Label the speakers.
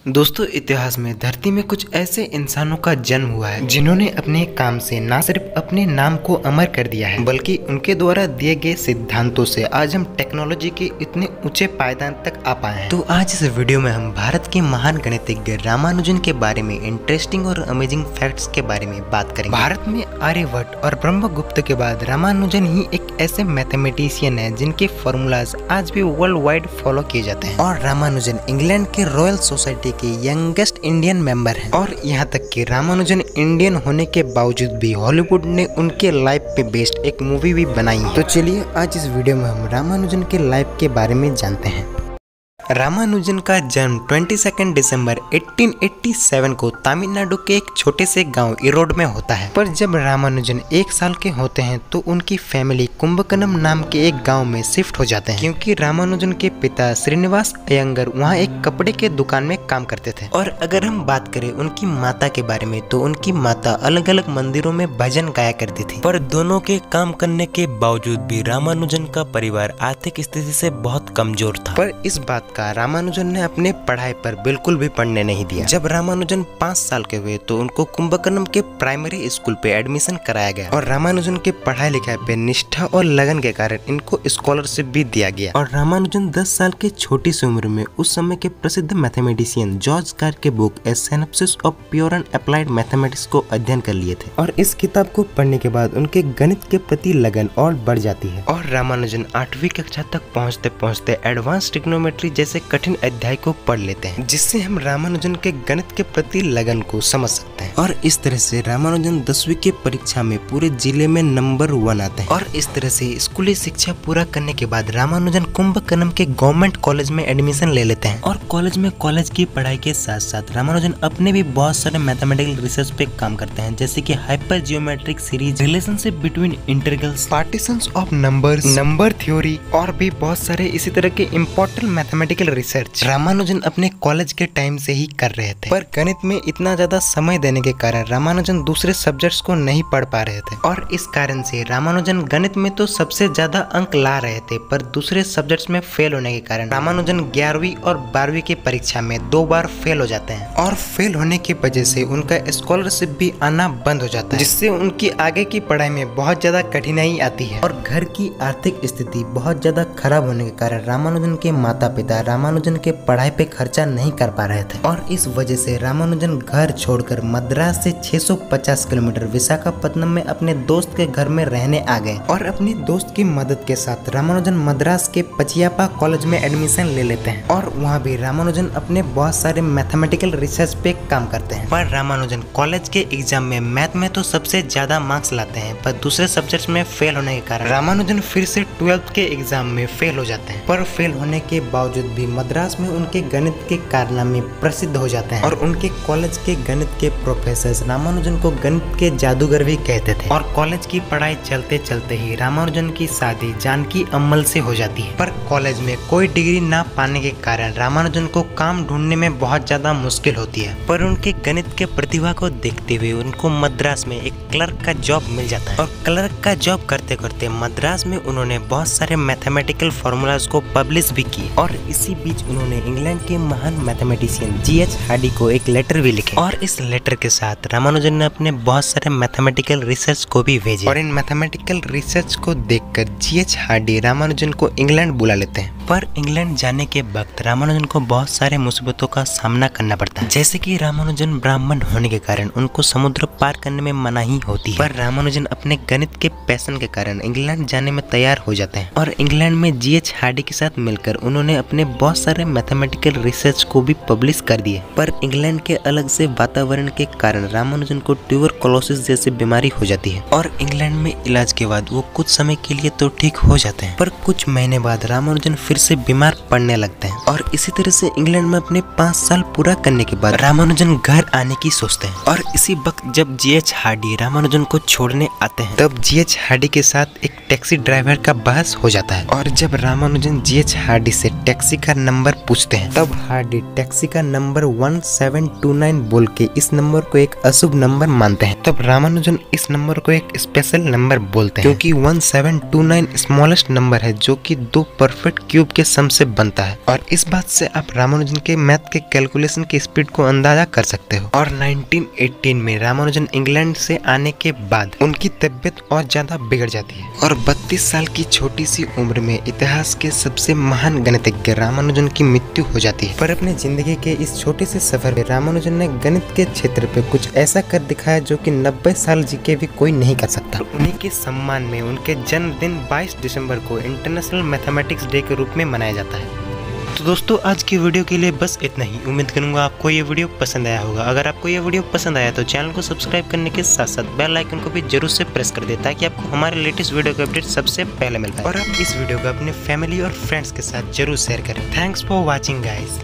Speaker 1: दोस्तों, इतिहास में धरती में कुछ ऐसे इंसानों का जन्म हुआ है जिन्होंने अपने काम से न सिर्फ अपने नाम को अमर कर दिया है, बल्कि उनके द्वारा दिए गए सिद्धांतों से आज हम टेक्नोलॉजी के इतने ऊंचे पायदान तक आ पाए हैं। तो आज इस वीडियो में हम भारत के महान गणितज्ञ रामानुजन के बारे में इंटरेस्टिंग और अमेजिंग फैक्ट्स के बारे में बात करेंगे। भारत में आर्यभट्ट और ब्रह्मगुप्त के बाद रामानुजन ही एक ऐसे मैथमेटिशियन है जिनके फॉर्मूलाज आज भी वर्ल्ड वाइड फॉलो किए जाते हैं। और रामानुजन इंग्लैंड के रॉयल सोसाइटी के यंगेस्ट इंडियन मेंबर हैं। और यहाँ तक कि रामानुजन इंडियन होने के बावजूद भी हॉलीवुड ने उनके लाइफ पे बेस्ड एक मूवी भी बनाई है। तो चलिए आज इस वीडियो में हम रामानुजन के लाइफ के बारे में जानते हैं। रामानुजन का जन्म 22 दिसंबर 1887 को तमिलनाडु के एक छोटे से गांव इरोड में होता है। पर जब रामानुजन 1 साल के होते हैं तो उनकी फैमिली कुंभकनम नाम के एक गांव में शिफ्ट हो जाते हैं, क्योंकि रामानुजन के पिता श्रीनिवास अयंगर वहां एक कपड़े के दुकान में काम करते थे। और अगर हम बात करें उनकी माता के बारे में तो उनकी माता अलग अलग मंदिरों में भजन गाया करती थी। पर दोनों के काम करने के बावजूद भी रामानुजन का परिवार आर्थिक स्थिति से बहुत कमजोर था। पर इस बात का रामानुजन ने अपने पढ़ाई पर बिल्कुल भी पढ़ने नहीं दिया। जब रामानुजन 5 साल के हुए तो उनको कुंभकर्णम के प्राइमरी स्कूल पे एडमिशन कराया गया। और रामानुजन के पढ़ाई लिखाई पे निष्ठा और लगन के कारण इनको स्कॉलरशिप भी दिया गया। और रामानुजन 10 साल के छोटी सी उम्र में उस समय के प्रसिद्ध मैथमेटिशियन जॉर्ज कार्क के book A synopsis of pure and applied mathematics को अध्ययन कर लिए थे। और इस किताब को पढ़ने के बाद उनके गणित के प्रति लगन और बढ़ जाती है। और रामानुजन 8वीं कक्षा तक पहुँचते पहुँचते एडवांस ट्रिग्नोमेट्री जैसे कठिन अध्याय को पढ़ लेते हैं, जिससे हम रामानुजन के गणित के प्रति लगन को समझ सकते हैं। और इस तरह से रामानुजन 10वीं की परीक्षा में पूरे जिले में नंबर 1 आते हैं। और इस तरह से स्कूली शिक्षा पूरा करने के बाद रामानुजन कुंभकर्णम के गवर्नमेंट कॉलेज में एडमिशन ले लेते हैं। और कॉलेज में कॉलेज की पढ़ाई के साथ साथ रामानुजन अपने भी बहुत सारे मैथमेटिकल रिसर्च पे काम करते हैं, जैसे कि hyper geometric series, relationship between integrals, partitions of numbers, number theory और भी बहुत सारे इसी तरह के इम्पोर्टेंट मैथमेटिकल रिसर्च रामानुजन अपने कॉलेज के टाइम से ही कर रहे थे। पर गणित में इतना ज्यादा समय देने के कारण रामानुजन दूसरे सब्जेक्ट्स को नहीं पढ़ पा रहे थे। और इस कारण से रामानुजन गणित में तो सबसे ज्यादा अंक ला रहे थे, पर दूसरे सब्जेक्ट्स में फेल होने के कारण रामानुजन 11वीं और 12वीं की परीक्षा में 2 बार फेल हो जाते हैं। और फेल होने की वजह से उनका स्कॉलरशिप भी आना बंद हो जाता है, जिससे उनकी आगे की पढ़ाई में बहुत ज्यादा कठिनाई आती है। और घर की आर्थिक स्थिति बहुत ज्यादा खराब होने के कारण रामानुजन के माता पिता रामानुजन के पढ़ाई पे खर्चा नहीं कर पा रहे थे। और इस वजह से रामानुजन घर छोड़कर मद्रास से 650 किलोमीटर विशाखापत्तनम में अपने दोस्त के घर में रहने आ गए। और अपने दोस्त की मदद के साथ रामानुजन मद्रास के पचियापा कॉलेज में एडमिशन ले लेते हैं। और वहाँ भी रामानुजन अपने बहुत सारे मैथमेटिकल रिसर्च पे काम करते हैं। पर रामानुजन कॉलेज के एग्जाम में मैथ में तो सबसे ज्यादा मार्क्स लाते हैं, पर दूसरे सब्जेक्ट में फेल होने के कारण रामानुजन फिर से 12th के एग्जाम में फेल हो जाते हैं। पर फेल होने के बावजूद भी मद्रास में उनके गणित के कारनामे प्रसिद्ध हो जाते हैं। और उनके कॉलेज के गणित के प्रोफेसर रामानुजन को गणित के जादूगर भी कहते थे। और कॉलेज की पढ़ाई चलते चलते ही रामानुजन की शादी जानकी अम्मल से हो जाती है। पर कॉलेज में कोई डिग्री ना पाने के कारण रामानुजन को काम ढूंढने में बहुत ज्यादा मुश्किल होती है। पर उनके गणित के प्रतिभा को देखते हुए उनको मद्रास में एक क्लर्क का जॉब मिल जाता है। और क्लर्क का जॉब करते करते मद्रास में उन्होंने बहुत सारे मैथमेटिकल फॉर्मूलाज को पब्लिश भी किए। और इसी बीच उन्होंने इंग्लैंड के महान मैथमेटिशियन G.H. हार्डी को एक लेटर भी लिखे। और इस लेटर के साथ रामानुजन ने अपने बहुत सारे मैथमेटिकल रिसर्च को भी भेजे। और इन मैथमेटिकल रिसर्च को देखकर G.H. हार्डी रामानुजन को इंग्लैंड बुला लेते हैं। पर इंग्लैंड जाने के वक्त रामानुजन को बहुत सारे मुसीबतों का सामना करना पड़ता है, जैसे कि रामानुजन ब्राह्मण होने के कारण उनको समुद्र पार करने में मनाही होती है। पर रामानुजन अपने गणित के पैशन के कारण इंग्लैंड जाने में तैयार हो जाते हैं। और इंग्लैंड में G.H. हार्डी के साथ मिलकर उन्होंने अपने बहुत सारे मैथमेटिकल रिसर्च को भी पब्लिश कर दिए। पर इंग्लैंड के अलग से वातावरण के कारण रामानुजन को ट्यूबरकुलोसिस जैसी बीमारी हो जाती है। और इंग्लैंड में इलाज के बाद वो कुछ समय के लिए तो ठीक हो जाते हैं, पर कुछ महीने बाद रामानुजन फिर से बीमार पड़ने लगते हैं। और इसी तरह से इंग्लैंड में अपने 5 साल पूरा करने के बाद रामानुजन घर आने की सोचते हैं। और इसी वक्त जब G.H. हार्डी रामानुजन को छोड़ने आते हैं, तब G.H. हार्डी के साथ एक टैक्सी ड्राइवर का बहस हो जाता है। और जब रामानुजन जीएच हार्डी से टैक्सी का नंबर पूछते हैं तब हार्डी टैक्सी का नंबर 1729 बोल के इस नंबर को एक अशुभ नंबर मानते हैं। तब रामानुजन इस नंबर को एक स्पेशल नंबर बोलते हैं क्योंकि 1729 स्मॉलेस्ट नंबर है जो कि 2 परफेक्ट क्यूब के सम से बनता है। और इस बात से आप रामानुजन के मैथ के कैलकुलेशन की स्पीड को अंदाजा कर सकते हो। और 1918 में रामानुजन इंग्लैंड से आने के बाद उनकी तबीयत और ज्यादा बिगड़ जाती है और 32 साल की छोटी सी उम्र में इतिहास के सबसे महान गणितज्ञ रामानुजन की मृत्यु हो जाती है। पर अपने जिंदगी के इस छोटे से सफर में रामानुजन ने गणित के क्षेत्र पे कुछ ऐसा कर दिखाया जो कि 90 साल जी के भी कोई नहीं कर सकता। उन्हीं के सम्मान में उनके जन्मदिन 22 दिसंबर को इंटरनेशनल मैथमेटिक्स डे के रूप में मनाया जाता है। तो दोस्तों आज की वीडियो के लिए बस इतना ही। उम्मीद करूंगा आपको ये वीडियो पसंद आया होगा। अगर आपको ये वीडियो पसंद आया तो चैनल को सब्सक्राइब करने के साथ साथ बेल आइकन को भी जरूर से प्रेस कर दे ताकि आपको हमारे लेटेस्ट वीडियो का अपडेट सबसे पहले मिल पाए। और आप इस वीडियो को अपने फैमिली और फ्रेंड्स के साथ जरूर शेयर करें। Thanks for watching guys.